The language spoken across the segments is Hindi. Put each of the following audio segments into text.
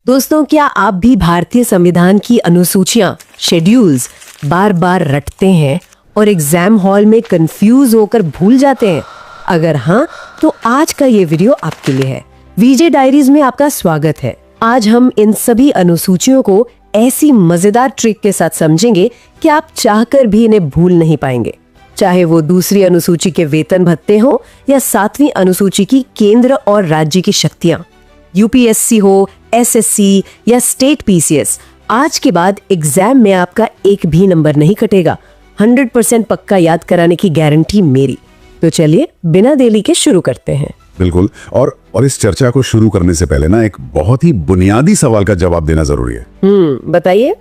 दोस्तों, क्या आप भी भारतीय संविधान की अनुसूचियां, शेड्यूल्स बार बार रटते हैं और एग्जाम हॉल में कंफ्यूज होकर भूल जाते हैं? अगर हाँ, तो आज का ये वीडियो आपके लिए है। वीजे डायरीज में आपका स्वागत है। आज हम इन सभी अनुसूचियों को ऐसी मजेदार ट्रिक के साथ समझेंगे कि आप चाहकर भी इन्हें भूल नहीं पाएंगे। चाहे वो दूसरी अनुसूची के वेतन भत्ते हो या 7वीं अनुसूची की केंद्र और राज्य की शक्तियां, यूपीएससी हो, एसएससी या स्टेट पीसीएस, आज के बाद एग्जाम में आपका एक भी नंबर नहीं कटेगा। 100% पक्का याद कराने की गारंटी मेरी। तो चलिए बिना देरी के शुरू करते हैं। बिल्कुल। और इस चर्चा को शुरू करने से पहले ना एक बहुत ही बुनियादी सवाल का जवाब देना जरूरी है। बताइए।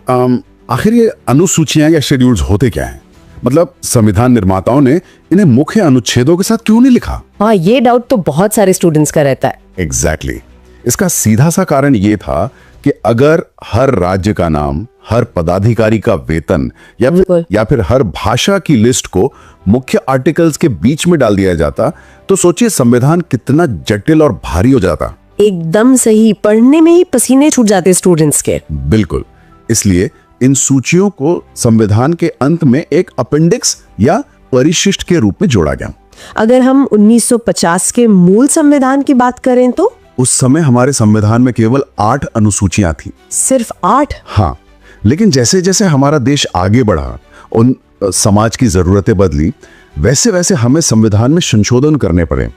आखिर ये अनुसूचियां या शेड्यूल्स होते क्या हैं? मतलब संविधान निर्माताओं ने इन्हें मुख्य अनुच्छेदों के साथ क्यों नहीं लिखा? हाँ, ये डाउट तो बहुत सारे स्टूडेंट्स का रहता है। एग्जैक्टली। इसका सीधा सा कारण ये था कि अगर हर राज्य का नाम, हर पदाधिकारी का वेतन या फिर हर भाषा की लिस्ट को मुख्य आर्टिकल्स के बीच में डाल दिया जाता, तो सोचिए संविधान कितना जटिल और भारी हो जाता। एकदम सही। पढ़ने में ही पसीने छूट जाते स्टूडेंट्स के। बिल्कुल। इसलिए इन सूचियों को संविधान के अंत में एक अपेंडिक्स या परिशिष्ट के रूप में जोड़ा गया। अगर हम 1950 के मूल संविधान की बात करें तो उस समय हमारे संविधान में केवल 8 अनुसूचियां थी। सिर्फ 8? हाँ, लेकिन जैसे जैसे हमारा देश आगे बढ़ा, उन समाज की जरूरतें बदली, वैसे वैसे हमें संविधान में संशोधन करने पड़े।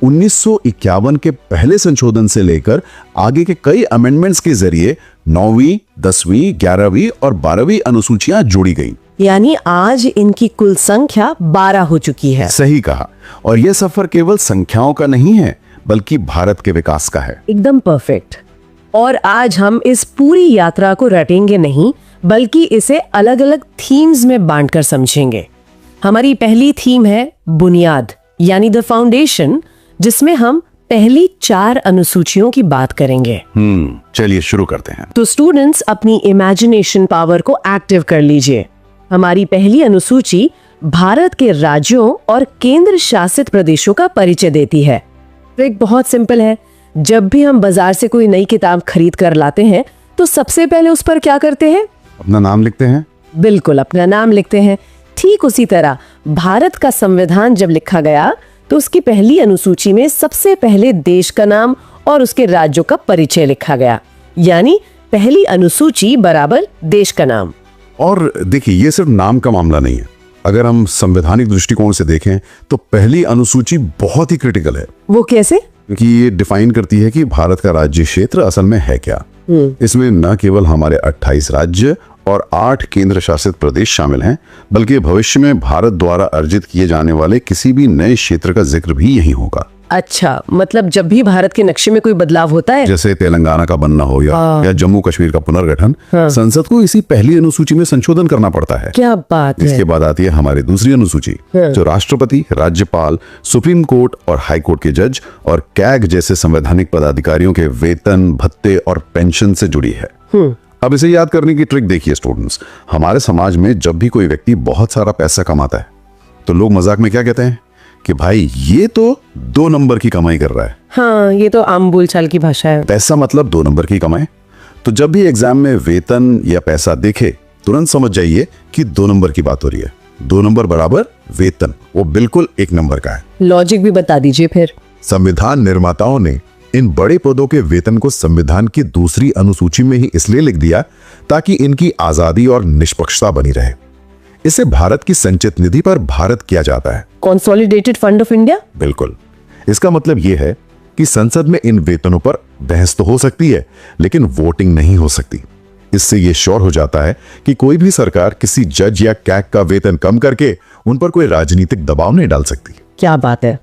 1951 के पहले संशोधन से लेकर आगे के कई अमेंडमेंट्स के जरिए 9वीं, 10वीं, 11वीं और 12वीं अनुसूचियां जोड़ी गई। यानी आज इनकी कुल संख्या 12 हो चुकी है। सही कहा। और यह सफर केवल संख्याओं का नहीं है, बल्कि भारत के विकास का है। एकदम परफेक्ट। और आज हम इस पूरी यात्रा को रटेंगे नहीं, बल्कि इसे अलग अलग थीम्स में बांटकर समझेंगे। हमारी पहली थीम है बुनियाद, यानी द फाउंडेशन, जिसमें हम पहली 4 अनुसूचियों की बात करेंगे। चलिए शुरू करते हैं। तो स्टूडेंट्स अपनी इमेजिनेशन पावर को एक्टिव कर लीजिए। हमारी पहली अनुसूची भारत के राज्यों और केंद्र शासित प्रदेशों का परिचय देती है। ट्रिक बहुत सिंपल है। जब भी हम बाजार से कोई नई किताब खरीद कर लाते हैं, तो सबसे पहले उस पर क्या करते हैं? अपना नाम लिखते हैं। बिल्कुल, अपना नाम लिखते हैं। ठीक उसी तरह भारत का संविधान जब लिखा गया, तो उसकी पहली अनुसूची में सबसे पहले देश का नाम और उसके राज्यों का परिचय लिखा गया। यानी पहली अनुसूची बराबर देश का नाम। और देखिए, ये सिर्फ नाम का मामला नहीं है। अगर हम संवैधानिक दृष्टिकोण से देखें तो पहली अनुसूची बहुत ही क्रिटिकल है। वो कैसे? क्योंकि ये डिफाइन करती है कि भारत का राज्य क्षेत्र असल में है क्या। इसमें न केवल हमारे 28 राज्य और 8 केंद्र शासित प्रदेश शामिल हैं, बल्कि भविष्य में भारत द्वारा अर्जित किए जाने वाले किसी भी नए क्षेत्र का जिक्र भी यही होगा। अच्छा, मतलब जब भी भारत के नक्शे में कोई बदलाव होता है, जैसे तेलंगाना का बनना हो या जम्मू कश्मीर का पुनर्गठन, संसद को इसी पहली अनुसूची में संशोधन करना पड़ता है। क्या बात है। इसके बाद आती है हमारी दूसरी अनुसूची, जो राष्ट्रपति, राज्यपाल, सुप्रीम कोर्ट और हाई कोर्ट के जज और कैग जैसे संवैधानिक पदाधिकारियों के वेतन, भत्ते और पेंशन से जुड़ी है। अब इसे याद करने की ट्रिक देखिए स्टूडेंट्स। हमारे समाज में जब भी कोई व्यक्ति बहुत सारा पैसा कमाता है, तो लोग मजाक में क्या कहते हैं कि भाई ये तो 2 नंबर की कमाई कर रहा है। हाँ, ये तो आम बोलचाल की भाषा है। पैसा मतलब 2 नंबर की कमाई। तो जब भी एग्जाम में वेतन या पैसा देखे, तुरंत समझ जाइए कि 2 नंबर की बात हो रही है। 2 नंबर बराबर वेतन, वो बिल्कुल 1 नंबर का है। लॉजिक भी बता दीजिए फिर। संविधान निर्माताओं ने इन बड़े पदों के वेतन को संविधान की दूसरी अनुसूची में ही इसलिए लिख दिया ताकि इनकी आजादी और निष्पक्षता बनी रहे। इसे भारत की संचित निधि पर भारत किया जाता है। Consolidated fund of India. बिल्कुल। इसका मतलब यह है कि संसद में इन वेतनों पर बहस तो हो सकती है, लेकिन वोटिंग नहीं हो सकती। इससे यह श्योर हो जाता है कि कोई भी सरकार किसी जज या कैग का वेतन कम करके उन पर कोई राजनीतिक दबाव नहीं डाल सकती। क्या बात है।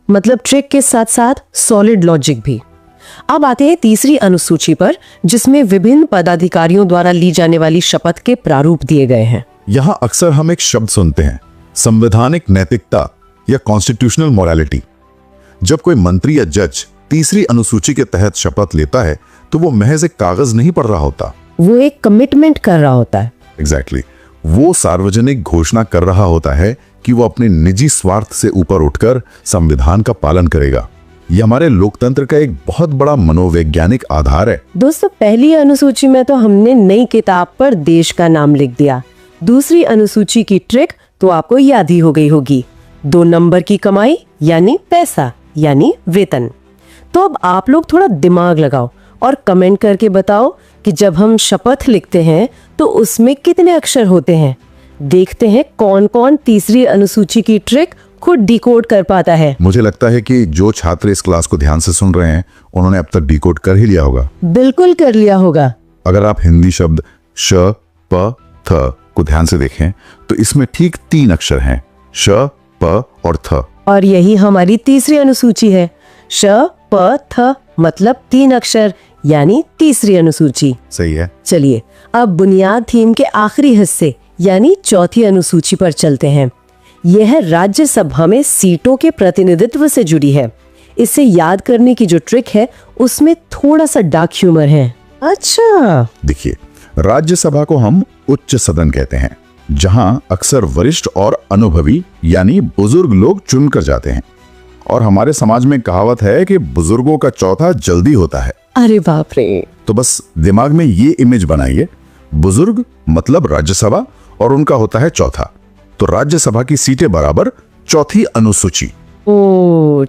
मतलब ट्रिक के साथ साथ सॉलिड लॉजिक भी। अब आते हैं तीसरी अनुसूची पर, जिसमें विभिन्न पदाधिकारियों द्वारा ली जाने वाली शपथ के प्रारूप दिए गए हैं। यहां अक्सर हम एक शब्द सुनते हैं, संवैधानिक नैतिकता या कॉन्स्टिट्यूशनल मोरालिटी। जब कोई मंत्री या जज तीसरी अनुसूची के तहत शपथ लेता है, तो वो महज एक कागज नहीं पढ़ रहा होता, वो एक कमिटमेंट कर रहा होता है। एग्जैक्टली। वो सार्वजनिक घोषणा कर रहा होता है कि वो अपने निजी स्वार्थ से ऊपर उठकर संविधान का पालन करेगा। ये हमारे लोकतंत्र का एक बहुत बड़ा मनोवैज्ञानिक आधार है। दोस्तों, पहली अनुसूची में तो हमने नई किताब पर देश का नाम लिख दिया। दूसरी अनुसूची की ट्रिक तो आपको याद ही हो गई होगी, 2 नंबर की कमाई यानी पैसा यानी वेतन। तो अब आप लोग थोड़ा दिमाग लगाओ और कमेंट करके बताओ कि जब हम शपथ लिखते हैं तो उसमें कितने अक्षर होते हैं। देखते हैं कौन कौन तीसरी अनुसूची की ट्रिक खुद डिकोड कर पाता है। मुझे लगता है कि जो छात्र इस क्लास को ध्यान से सुन रहे हैं उन्होंने अब तक डिकोड कर ही लिया होगा। बिल्कुल कर लिया होगा। अगर आप हिंदी शब्द श प थ को ध्यान से देखें तो इसमें ठीक 3 अक्षर हैं, श प और थ। और यही हमारी तीसरी अनुसूची है, श प थ मतलब 3 अक्षर यानी तीसरी अनुसूची। सही है। चलिए अब बुनियाद थीम के आखिरी हिस्से यानी चौथी अनुसूची पर चलते हैं। यह राज्यसभा में सीटों के प्रतिनिधित्व से जुड़ी है। इसे याद करने की जो ट्रिक है उसमें थोड़ा सा डार्क ह्यूमर है। अच्छा, देखिए, राज्यसभा को हम उच्च सदन कहते हैं, जहां अक्सर वरिष्ठ और अनुभवी यानी बुजुर्ग लोग चुनकर जाते हैं। और हमारे समाज में कहावत है कि बुजुर्गों का चौथा जल्दी होता है। अरे बाप रे। तो बस दिमाग में ये इमेज बनाइए, बुजुर्ग मतलब राज्यसभा और उनका होता है चौथा, तो राज्यसभा की सीटें बराबर चौथी अनुसूची। ओह,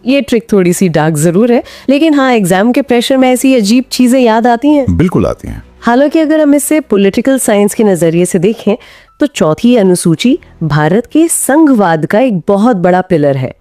ये ट्रिक थोड़ी सी डार्क जरूर है, लेकिन हाँ, एग्जाम के प्रेशर में ऐसी अजीब चीजें याद आती हैं। बिल्कुल आती हैं। हालांकि अगर हम इसे पॉलिटिकल साइंस के नजरिए से देखें तो चौथी अनुसूची भारत के संघवाद का एक बहुत बड़ा पिलर है।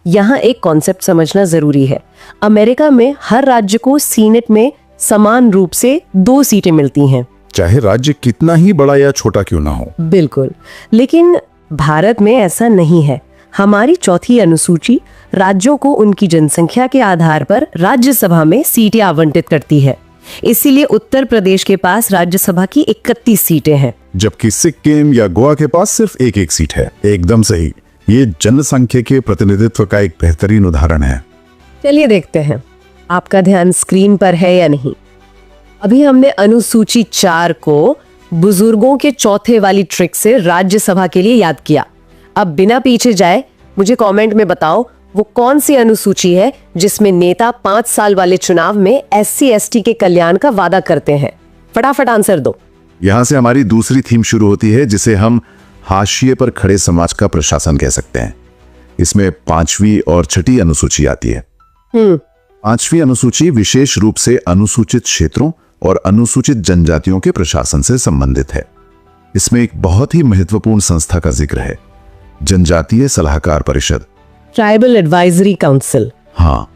यहाँ एक कॉन्सेप्ट समझना जरूरी है। अमेरिका में हर राज्य को सीनेट में समान रूप से 2 सीटें मिलती हैं, चाहे राज्य कितना ही बड़ा या छोटा क्यों ना हो। बिल्कुल, लेकिन भारत में ऐसा नहीं है। हमारी चौथी अनुसूची राज्यों को उनकी जनसंख्या के आधार पर राज्यसभा में सीटें आवंटित करती है। इसीलिए उत्तर प्रदेश के पास राज्यसभा की 31 सीटें हैं, जबकि सिक्किम या गोवा के पास सिर्फ एक सीट है। एकदम सही। ये जनसंख्या के प्रतिनिधित्व का एक बेहतरीन उदाहरण है। चलिए देखते हैं आपका ध्यान स्क्रीन पर है या नहीं। अभी हमने अनुसूची 4 को बुजुर्गों के चौथे वाली ट्रिक से राज्यसभा के लिए याद किया। अब बिना पीछे जाए मुझे कमेंट में बताओ वो कौन सी अनुसूची है जिसमें नेता 5 साल वाले चुनाव में SC/ST के कल्याण का वादा करते हैं। फटाफट आंसर दो। यहाँ से हमारी दूसरी थीम शुरू होती है, जिसे हम हाशिए पर खड़े समाज का प्रशासन कह सकते हैं। इसमें 5वीं और 6ठी अनुसूची आती है। 5वीं अनुसूची विशेष रूप से अनुसूचित क्षेत्रों और अनुसूचित जनजातियों के प्रशासन से संबंधित है। इसमें एक बहुत ही महत्वपूर्ण संस्था का जिक्र है, जनजातीय सलाहकार परिषद, ट्राइबल एडवाइजरी काउंसिल। हाँ,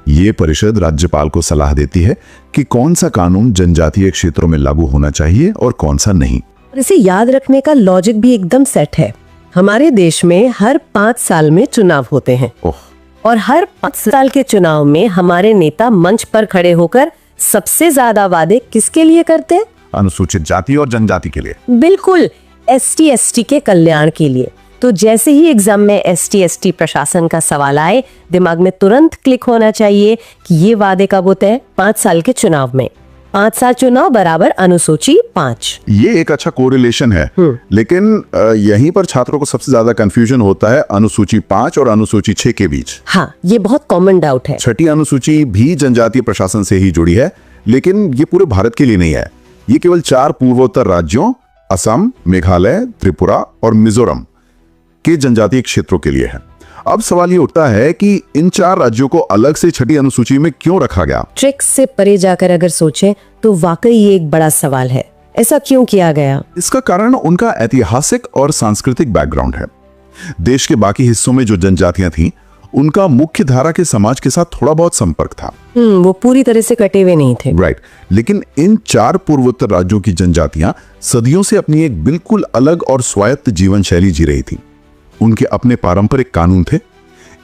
ये परिषद राज्यपाल को सलाह देती है कि कौन सा कानून जनजातीय क्षेत्रों में लागू होना चाहिए और कौन सा नहीं। इसे याद रखने का लॉजिक भी एकदम सेट है। हमारे देश में हर 5 साल में चुनाव होते हैं और हर 5 साल के चुनाव में हमारे नेता मंच पर खड़े होकर सबसे ज्यादा वादे किसके लिए करते हैं? अनुसूचित जाति और जनजाति के लिए। बिल्कुल, ST/ST के कल्याण के लिए। तो जैसे ही एग्जाम में ST/ST प्रशासन का सवाल आए, दिमाग में तुरंत क्लिक होना चाहिए कि ये वादे कब होते हैं? 5 साल के चुनाव में। 5 साल चुनाव बराबर अनुसूची 5। ये एक अच्छा कोरिलेशन है, लेकिन यहीं पर छात्रों को सबसे ज्यादा कंफ्यूजन होता है अनुसूची 5 और अनुसूची 6 के बीच। हाँ, ये बहुत कॉमन डाउट है। 6ठी अनुसूची भी जनजातीय प्रशासन से ही जुड़ी है, लेकिन ये पूरे भारत के लिए नहीं है। ये केवल 4 पूर्वोत्तर राज्यों असम, मेघालय, त्रिपुरा और मिजोरम के जनजातीय क्षेत्रों के लिए है। अब सवाल ये उठता है कि इन 4 राज्यों को अलग से 6ठी अनुसूची में क्यों रखा गया? ट्रिक्स से परे जाकर अगर सोचें तो वाकई ये एक बड़ा सवाल है। ऐसा क्यों किया गया? इसका कारण उनका ऐतिहासिक और सांस्कृतिक बैकग्राउंड है। देश के बाकी हिस्सों में जो जनजातियां थीं, उनका मुख्य धारा के समाज के साथ थोड़ा बहुत संपर्क था। वो पूरी तरह से कटे हुए नहीं थे। राइट। लेकिन इन 4 पूर्वोत्तर राज्यों की जनजातियां सदियों से अपनी एक बिल्कुल अलग और स्वायत्त जीवन शैली जी रही थी। उनके अपने पारंपरिक कानून थे,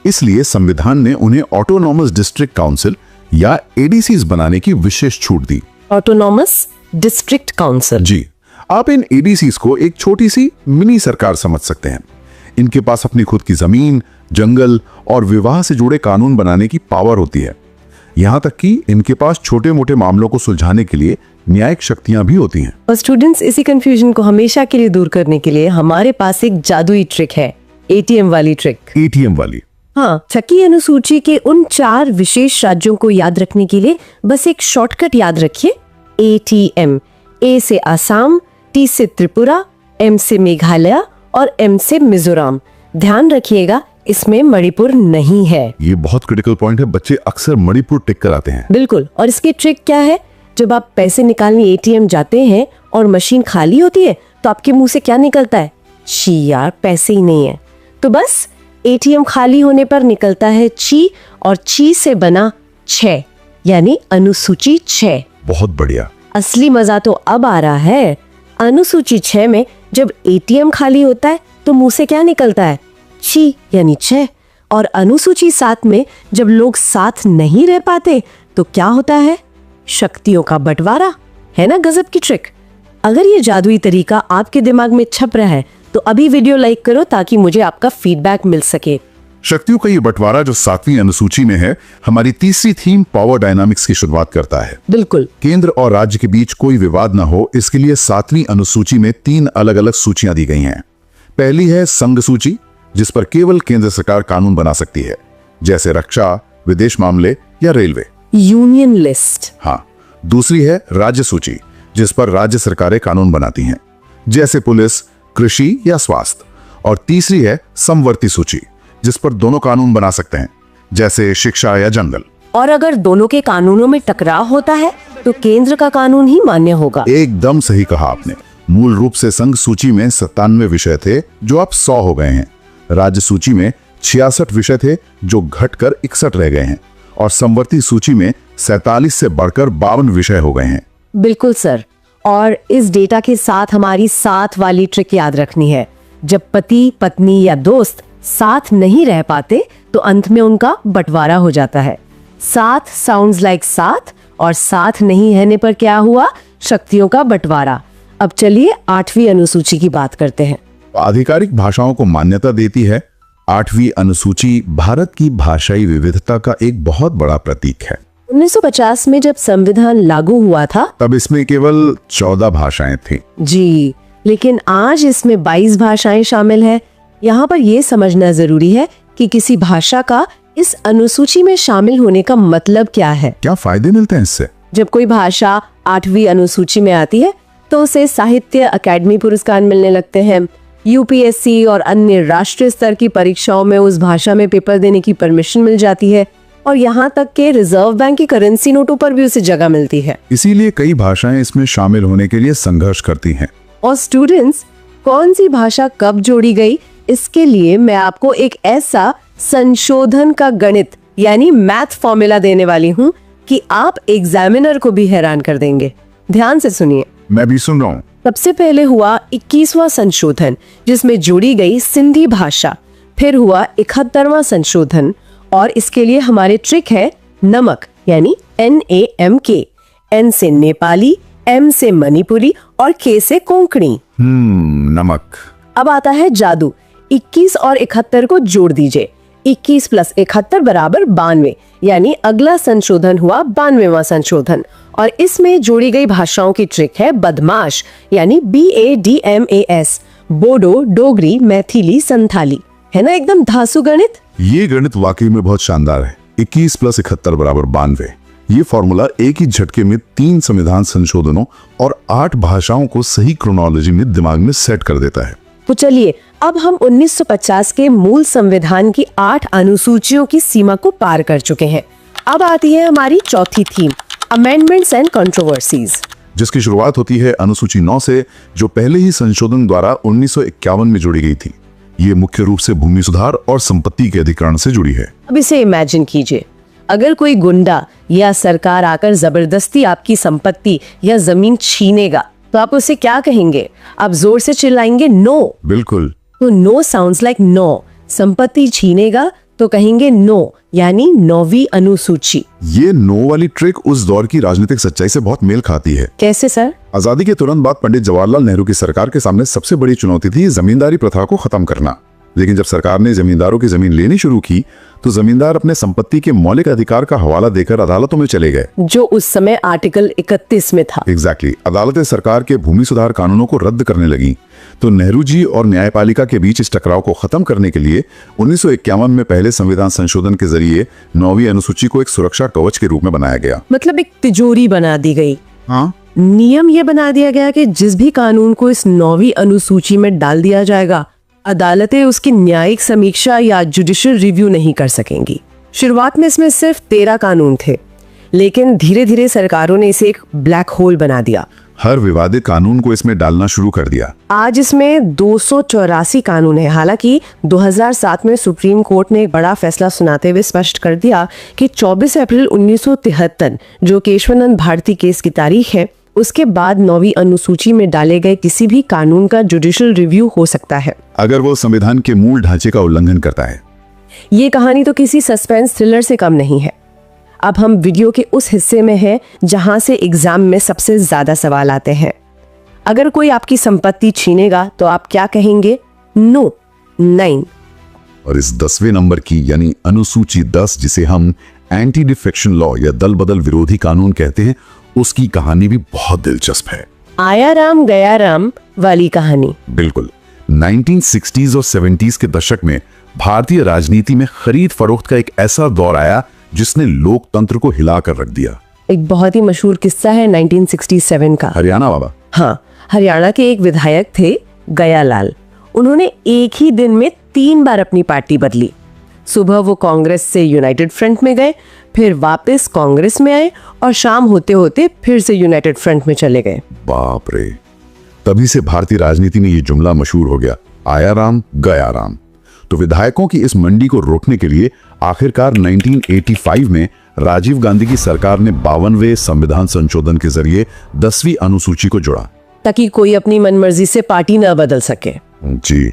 इसलिए संविधान ने उन्हें ऑटोनॉमस डिस्ट्रिक्ट काउंसिल या ADCs बनाने की विशेष छूट दी। Autonomous district council. जी, आप इन ADCs को एक छोटी सी मिनी सरकार समझ सकते हैं। इनके पास अपनी खुद की जमीन, जंगल और विवाह से जुड़े कानून बनाने की पावर होती है। यहाँ तक कि इनके पास छोटे मोटे मामलों को सुलझाने के लिए न्यायिक शक्तियां भी होती हैं। और स्टूडेंट्स, इसी कंफ्यूजन को हमेशा के लिए दूर करने के लिए हमारे पास एक जादुई ट्रिक है, ATM वाली ट्रिक। ATM वाली? हाँ, छठी अनुसूची के उन 4 विशेष राज्यों को याद रखने के लिए बस एक शॉर्टकट याद रखिए, ATM। A से आसाम, T से त्रिपुरा, M से मेघालय और M से मिजोरम। ध्यान रखिएगा, इसमें मणिपुर नहीं है। ये बहुत क्रिटिकल पॉइंट है, बच्चे अक्सर मणिपुर टिक कर आते हैं। बिल्कुल। और इसकी ट्रिक क्या है? जब आप पैसे निकालने ATM जाते हैं और मशीन खाली होती है तो आपके मुंह से क्या निकलता है? छी यार, पैसे ही नहीं है। तो बस ATM खाली होने पर निकलता है ची, और ची से बना 6, यानी अनुसूची 6। बहुत बढ़िया। असली मजा तो अब आ रहा है। अनुसूची 6 में जब ATM खाली होता है तो मुंह से क्या निकलता है? ची, यानी 6। और अनुसूची 7 में जब लोग साथ नहीं रह पाते तो क्या होता है? शक्तियों का बंटवारा। है ना गजब की ट्रिक? अगर ये जादुई तरीका आपके दिमाग में छप रहा है तो अभी वीडियो लाइक करो ताकि मुझे आपका फीडबैक मिल सके। शक्तियों का ये बंटवारा जो 7वीं अनुसूची में है, हमारी तीसरी थीम पावर डायनामिक्स की शुरुआत करता है। बिल्कुल। केंद्र और राज्य के बीच कोई विवाद न हो, इसके लिए 7वीं अनुसूची में 3 अलग अलग सूचियां दी गई हैं। पहली है संघ सूची, जिस पर केवल केंद्र सरकार कानून बना सकती है, जैसे रक्षा, विदेश मामले या रेलवे। Union list. हाँ। दूसरी है राज्य सूची, जिस पर राज्य सरकारें कानून बनाती हैं, जैसे पुलिस, कृषि या स्वास्थ्य। और तीसरी है समवर्ती सूची, जिस पर दोनों कानून बना सकते हैं, जैसे शिक्षा या जंगल। और अगर दोनों के कानूनों में टकराव होता है तो केंद्र का कानून ही मान्य होगा। एकदम सही कहा आपने। मूल रूप से संघ सूची में 97 विषय थे जो अब 100 हो गए हैं। राज्य सूची में 66 विषय थे जो घटकर 61 रह गए हैं। और समवर्ती सूची में 47 से बढ़कर 52 विषय हो गए हैं। बिल्कुल सर। और इस डेटा के साथ हमारी 7 वाली ट्रिक याद रखनी है। जब पति, पत्नी या दोस्त साथ नहीं रह पाते तो अंत में उनका बंटवारा हो जाता है। 7 साउंड्स लाइक 7, और साथ नहीं रहने पर क्या हुआ? शक्तियों का बंटवारा। अब चलिए 8वीं अनुसूची की बात करते हैं। आधिकारिक भाषाओं को मान्यता देती है। 8वीं अनुसूची भारत की भाषाई विविधता का एक बहुत बड़ा प्रतीक है। 1950 में जब संविधान लागू हुआ था तब इसमें केवल 14 भाषाएं थीं। जी, लेकिन आज इसमें 22 भाषाएं शामिल हैं। यहाँ पर यह समझना जरूरी है कि किसी भाषा का इस अनुसूची में शामिल होने का मतलब क्या है। क्या फायदे मिलते हैं इससे? जब कोई भाषा 8वीं अनुसूची में आती है तो उसे साहित्य अकादमी पुरस्कार मिलने लगते हैं। UPSC और अन्य राष्ट्रीय स्तर की परीक्षाओं में उस भाषा में पेपर देने की परमिशन मिल जाती है। और यहाँ तक के रिजर्व बैंक की करेंसी नोटों पर भी उसे जगह मिलती है। इसीलिए कई भाषाएं इसमें शामिल होने के लिए संघर्ष करती हैं। और स्टूडेंट्स, कौन सी भाषा कब जोड़ी गई, इसके लिए मैं आपको एक ऐसा संशोधन का गणित यानी मैथ फॉर्मूला देने वाली हूँ कि आप एग्जामिनर को भी हैरान कर देंगे। ध्यान से सुनिए। मैं भी सुन रहा हूँ। सबसे पहले हुआ 21वां संशोधन, जिसमें जोड़ी गई सिंधी भाषा। फिर हुआ 71वां संशोधन, और इसके लिए हमारे ट्रिक है नमक, यानी NAMK। N से नेपाली, M से मणिपुरी और K से कोंकणी। नमक। अब आता है जादू। 21 और 71 को जोड़ दीजिए। 21 + 71 = 92, यानी अगला संशोधन हुआ 92वां संशोधन। और इसमें जोड़ी गई भाषाओं की ट्रिक है बदमाश, यानी BADMAS। बोडो, डोगरी, मैथिली, संथाली। है ना एकदम धासु गणित? ये गणित वाकई में बहुत शानदार है। 21 + 71 = 92। ये फॉर्मूला एक ही झटके में 3 संविधान संशोधनों और 8 भाषाओं को सही क्रोनोलॉजी में दिमाग में सेट कर देता है। तो चलिए अब हम 1950 के मूल संविधान की 8 अनुसूचियों की सीमा को पार कर चुके हैं। अब आती है हमारी चौथी थीम, अमेंडमेंट्स एंड कंट्रोवर्सीज, जिसकी शुरुआत होती है अनुसूची 9 से, जो पहले ही संशोधन द्वारा 1951 में जोड़ी गई थी। ये मुख्य रूप से भूमि सुधार और संपत्ति के अधिकरण से जुड़ी है। अब इसे इमेजिन कीजिए, अगर कोई गुंडा या सरकार आकर जबरदस्ती आपकी संपत्ति या जमीन छीनेगा तो आप उसे क्या कहेंगे? आप जोर से चिल्लाएंगे नो। बिल्कुल। तो नो साउंड्स लाइक नो। संपत्ति छीनेगा तो कहेंगे नो, यानी 9वीं अनुसूची। ये नो वाली ट्रिक उस दौर की राजनीतिक सच्चाई से बहुत मेल खाती है। कैसे सर? आजादी के तुरंत बाद पंडित जवाहरलाल नेहरू की सरकार के सामने सबसे बड़ी चुनौती थी जमींदारी प्रथा को खत्म करना। लेकिन जब सरकार ने जमींदारों की जमीन लेनी शुरू की तो जमींदार अपने संपत्ति के मौलिक अधिकार का हवाला देकर अदालतों में चले गए, जो उस समय आर्टिकल 31 में था। एग्जैक्टली। अदालतें सरकार के भूमि सुधार कानूनों को रद्द करने लगी। तो नेहरू जी और न्यायपालिका के बीच इस टकराव को खत्म करने के लिए 1951 में पहले संविधान संशोधन के जरिए 9वीं अनुसूची को एक सुरक्षा कवच के रूप में बनाया गया। मतलब एक तिजोरी बना दी गई। हाँ, नियम ये बना दिया गया कि जिस भी कानून को इस 9वीं अनुसूची में डाल दिया जाएगा, अदालतें उसकी न्यायिक समीक्षा या जुडिशियल रिव्यू नहीं कर सकेंगी। शुरुआत में इसमें सिर्फ 13 कानून थे, लेकिन धीरे धीरे सरकारों ने इसे एक ब्लैक होल बना दिया। हर विवादित कानून को इसमें डालना शुरू कर दिया। आज इसमें 284 कानून है। हालांकि 2007 में सुप्रीम कोर्ट ने एक बड़ा फैसला सुनाते हुए स्पष्ट कर दिया कि 24 अप्रैल 1973 जो केशवानंद भारती केस की तारीख है, उसके बाद 9वीं अनुसूची में डाले गए किसी भी कानून का जुडिशियल रिव्यू हो सकता है, अगर वो संविधान के मूल ढांचे का उल्लंघन करता है। ये कहानी तो किसी सस्पेंस थ्रिलर से कम नहीं है। अब हम वीडियो के उस हिस्से में हैं जहां से एग्जाम में सबसे ज्यादा सवाल आते हैं। अगर कोई आपकी संपत्ति छीनेगा तो आप क्या कहेंगे? नो, 9। और इस 10वें नंबर की यानी अनुसूची 10, जिसे हम एंटी डिफेक्शन लॉ या दल बदल विरोधी कानून कहते हैं, उसकी कहानी भी बहुत दिलचस्प है। आया राम गया राम वाली कहानी। बिल्कुल। 1960s और 70s के दशक में भारतीय राजनीति में खरीद फरोख्त का एक ऐसा दौर आया जिसने लोकतंत्र को हिलाकर रख दिया। एक बहुत ही मशहूर किस्सा है 1967 का। हरियाणा बाबा। हाँ, हरियाणा के एक विधायक थे गयालाल। उन्होंने एक ही दिन में 3 बार अपनी पार्टी बदली। सुबह वो कांग्रेस से यूनाइटेड फ्रंट में गए, फिर वापस कांग्रेस में आए और शाम होते होते फिर से यूनाइटेड फ्रंट में चले गए। बाप रे। तभी से भारतीय राजनीति में ये जुमला मशहूर हो गया, आया राम गया राम। तो विधायकों की इस मंडी को रोकने के लिए आखिरकार 1985 में राजीव गांधी की सरकार ने 52वें संविधान संशोधन के जरिए 10वीं अनुसूची को जोड़ा, ताकि कोई अपनी मनमर्जी से पार्टी न बदल सके। जी।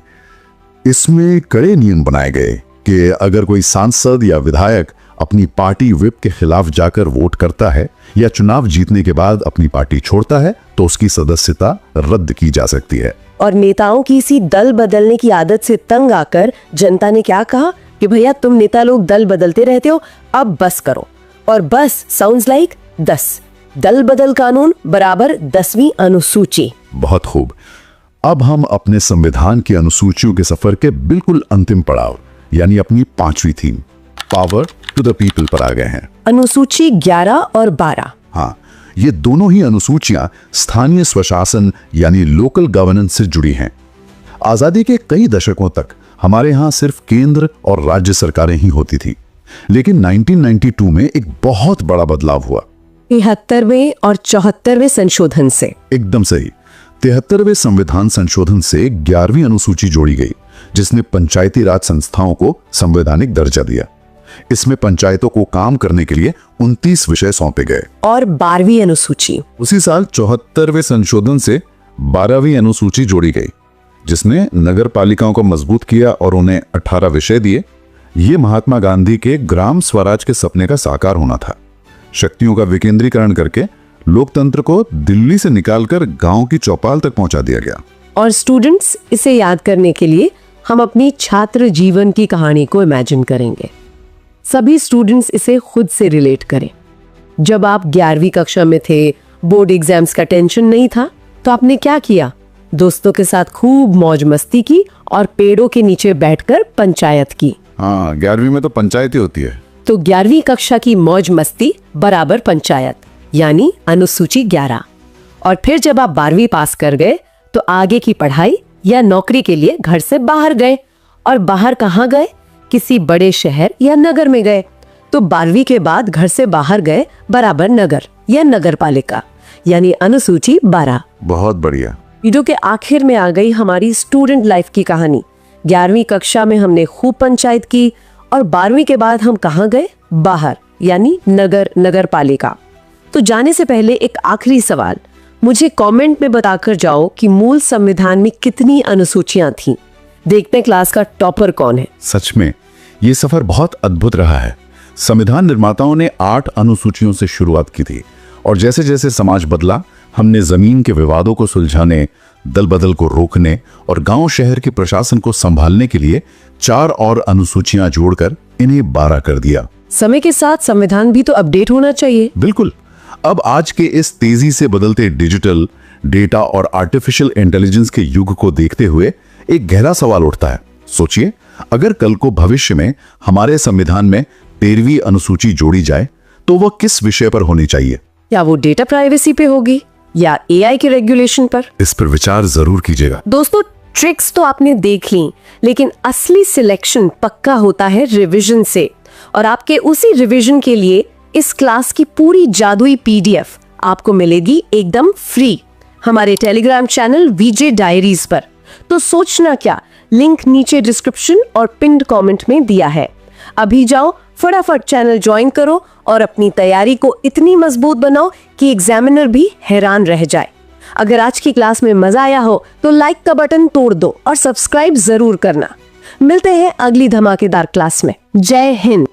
इसमें कड़े नियम बनाए गए कि अगर कोई सांसद या विधायक अपनी पार्टी व्हिप के खिलाफ जाकर वोट करता है या चुनाव जीतने के बाद अपनी पार्टी छोड़ता है तो उसकी सदस्यता रद्द की जा सकती है। और नेताओं की इसी दल बदलने की आदत से तंग आकर जनता ने क्या कहा कि भैया तुम नेता लोग दल बदलते रहते हो, अब बस करो। और बस साउंड्स लाइक 10। दल बदल कानून बराबर 10वीं अनुसूची। बहुत खूब। अब हम अपने संविधान की अनुसूचियों के सफर के बिल्कुल अंतिम पड़ाव यानी अपनी 5वीं थीम, पावर टू द पीपल पर आ गए हैं। अनुसूची 11 और 12। हाँ, ये दोनों ही अनुसूचियां स्थानीय स्वशासन यानी लोकल गवर्नेंस से जुड़ी हैं। आजादी के कई दशकों तक हमारे यहाँ सिर्फ केंद्र और राज्य सरकारें ही होती थी, लेकिन 1992 में एक बहुत बड़ा बदलाव हुआ। 73वें और 74वें संशोधन से। एकदम सही। 73वें संविधान संशोधन से 11वीं अनुसूची जोड़ी गई, जिसने पंचायती राज संस्थाओं को संवैधानिक दर्जा दिया। इसमें पंचायतों को काम करने के लिए 29 विषय सौंपे गए। और 12वीं अनुसूची। उसी साल 74वें संशोधन से 12वीं अनुसूची जोड़ी गई, जिसने नगर पालिकाओं को मजबूत किया और उन्हें 18 विषय दिए। ये महात्मा गांधी के ग्राम स्वराज के सपने का साकार होना था। शक्तियों का विकेंद्रीकरण करके लोकतंत्र को दिल्ली से निकालकर गांव की चौपाल तक पहुंचा दिया गया। और स्टूडेंट्स, इसे याद करने के लिए हम अपनी छात्र जीवन की कहानी को इमेजिन करेंगे। सभी स्टूडेंट्स इसे खुद से रिलेट करें। जब आप 11वीं कक्षा में थे, बोर्ड एग्जाम्स का टेंशन नहीं था, तो आपने क्या किया? दोस्तों के साथ खूब मौज मस्ती की और पेड़ों के नीचे बैठकर पंचायत की। हाँ, 11वीं में तो पंचायत ही होती है। तो 11वीं कक्षा की मौज मस्ती बराबर पंचायत यानी अनुसूची 11। और फिर जब आप 12वीं पास कर गए तो आगे की पढ़ाई या नौकरी के लिए घर से बाहर गए। और बाहर कहाँ गए? किसी बड़े शहर या नगर में गए। तो 12वीं के बाद घर से बाहर गए बराबर नगर या नगर पालिका यानी अनुसूची 12। बहुत बढ़िया। वीडियो के आखिर में आ गई हमारी स्टूडेंट लाइफ की कहानी। 11वीं कक्षा में हमने खूब पंचायत की और 12वीं के बाद हम कहाँ गए? बाहर यानी नगर पालिका। तो जाने से पहले एक आखिरी सवाल, मुझे कमेंट में बताकर जाओ कि मूल संविधान में कितनी अनुसूचियां थीं। देखते हैं क्लास का टॉपर कौन है। सच में ये सफर बहुत अद्भुत रहा है। संविधान निर्माताओं ने 8 अनुसूचियों से शुरुआत की थी और जैसे जैसे समाज बदला, हमने जमीन के विवादों को सुलझाने, दल बदल को रोकने और गांव शहर के प्रशासन को संभालने के लिए 4 और अनुसूचियां जोड़कर इन्हें 12 कर दिया। समय के साथ संविधान भी तो अपडेट होना चाहिए। बिल्कुल। अब आज के इस तेजी से बदलते डिजिटल, डेटा और आर्टिफिशियल इंटेलिजेंस के युग को देखते हुए एक गहरा सवाल उठता है। सोचिए, अगर कल को भविष्य में हमारे संविधान में 13वीं अनुसूची जोड़ी जाए तो वह किस विषय पर होनी चाहिए? या वो डेटा प्राइवेसी पे होगी या एआई के रेगुलेशन पर? इस पर विचार जरूर कीजिएगा। दोस्तों, ट्रिक्स तो आपने देख ली, लेकिन असली सिलेक्शन पक्का होता है रिवीजन से। और आपके उसी रिवीजन के लिए इस क्लास की पूरी जादुई पीडीएफ आपको मिलेगी एकदम फ्री हमारे टेलीग्राम चैनल वीजे डायरीज पर। तो सोचना क्या, लिंक नीचे डिस्क्रिप्शन और पिन्ड कमेंट में दिया है। अभी जाओ, फटाफट चैनल ज्वाइन करो और अपनी तैयारी को इतनी मजबूत बनाओ कि एग्जामिनर भी हैरान रह जाए। अगर आज की क्लास में मजा आया हो तो लाइक का बटन तोड़ दो और सब्सक्राइब जरूर करना। मिलते हैं अगली धमाकेदार क्लास में। जय हिंद।